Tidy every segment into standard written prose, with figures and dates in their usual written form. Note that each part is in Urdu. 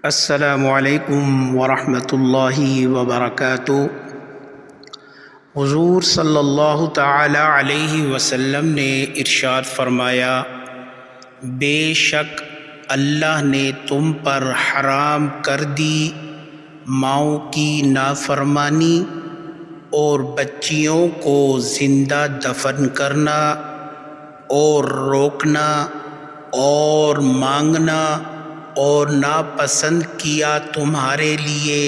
السلام علیکم ورحمۃ اللہ وبرکاتہ۔ حضور صلی اللہ تعالی علیہ وسلم نے ارشاد فرمایا، بے شک اللہ نے تم پر حرام کر دی ماؤں کی نافرمانی اور بچیوں کو زندہ دفن کرنا اور روکنا اور مانگنا، اور ناپسند کیا تمہارے لیے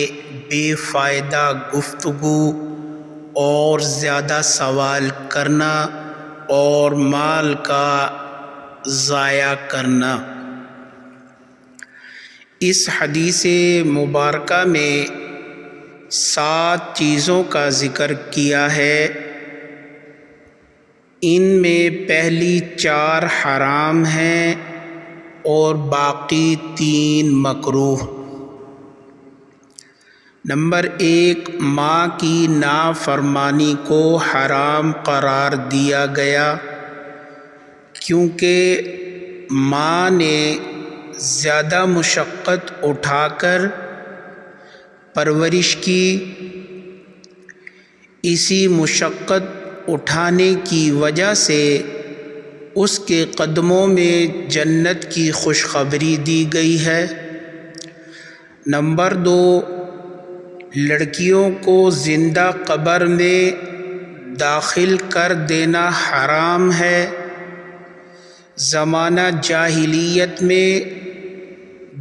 بے فائدہ گفتگو اور زیادہ سوال کرنا اور مال کا ضائع کرنا۔ اس حدیث مبارکہ میں 7 چیزوں کا ذکر کیا ہے۔ ان میں پہلی 4 حرام ہیں اور باقی 3 مکروہ۔ نمبر 1، ماں کی نافرمانی کو حرام قرار دیا گیا کیونکہ ماں نے زیادہ مشقت اٹھا کر پرورش کی۔ اسی مشقت اٹھانے کی وجہ سے اس کے قدموں میں جنت کی خوشخبری دی گئی ہے۔ نمبر 2، لڑکیوں کو زندہ قبر میں داخل کر دینا حرام ہے۔ زمانہ جاہلیت میں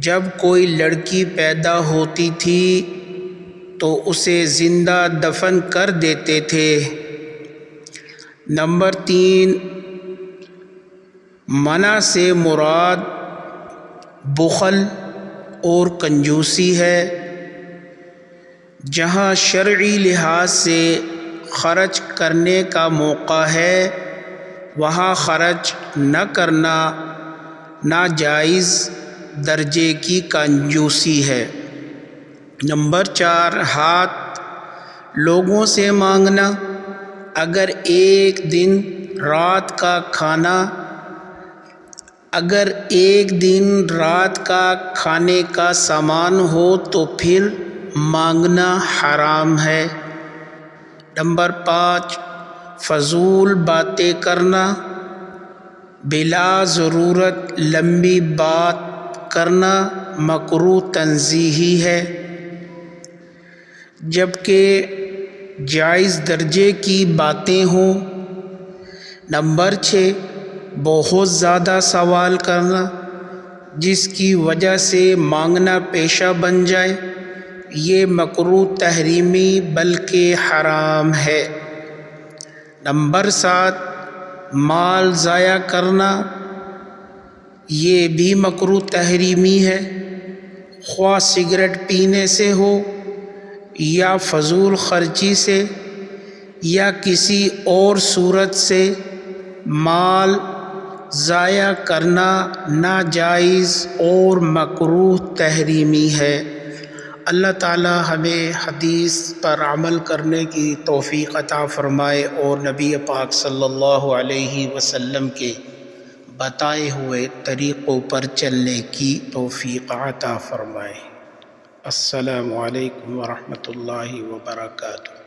جب کوئی لڑکی پیدا ہوتی تھی تو اسے زندہ دفن کر دیتے تھے۔ نمبر 3، منع سے مراد بخل اور کنجوسی ہے۔ جہاں شرعی لحاظ سے خرچ کرنے کا موقع ہے وہاں خرچ نہ کرنا ناجائز درجے کی کنجوسی ہے۔ نمبر 4، ہاتھ لوگوں سے مانگنا۔ اگر ایک دن رات کا کھانے کا سامان ہو تو پھر مانگنا حرام ہے۔ نمبر 5، فضول باتیں کرنا۔ بلا ضرورت لمبی بات کرنا مکروہ تنزیہی ہے جبکہ جائز درجے کی باتیں ہوں۔ نمبر 6، بہت زیادہ سوال کرنا جس کی وجہ سے مانگنا پیشہ بن جائے، یہ مکروہ تحریمی بلکہ حرام ہے۔ نمبر 7، مال ضائع کرنا، یہ بھی مکروہ تحریمی ہے، خواہ سگریٹ پینے سے ہو یا فضول خرچی سے یا کسی اور صورت سے۔ مال ضائع کرنا ناجائز اور مکروہ تحریمی ہے۔ اللہ تعالی ہمیں حدیث پر عمل کرنے کی توفیق عطا فرمائے اور نبی پاک صلی اللہ علیہ وسلم کے بتائے ہوئے طریقوں پر چلنے کی توفیق عطا فرمائے۔ السلام علیکم ورحمۃ اللہ وبرکاتہ۔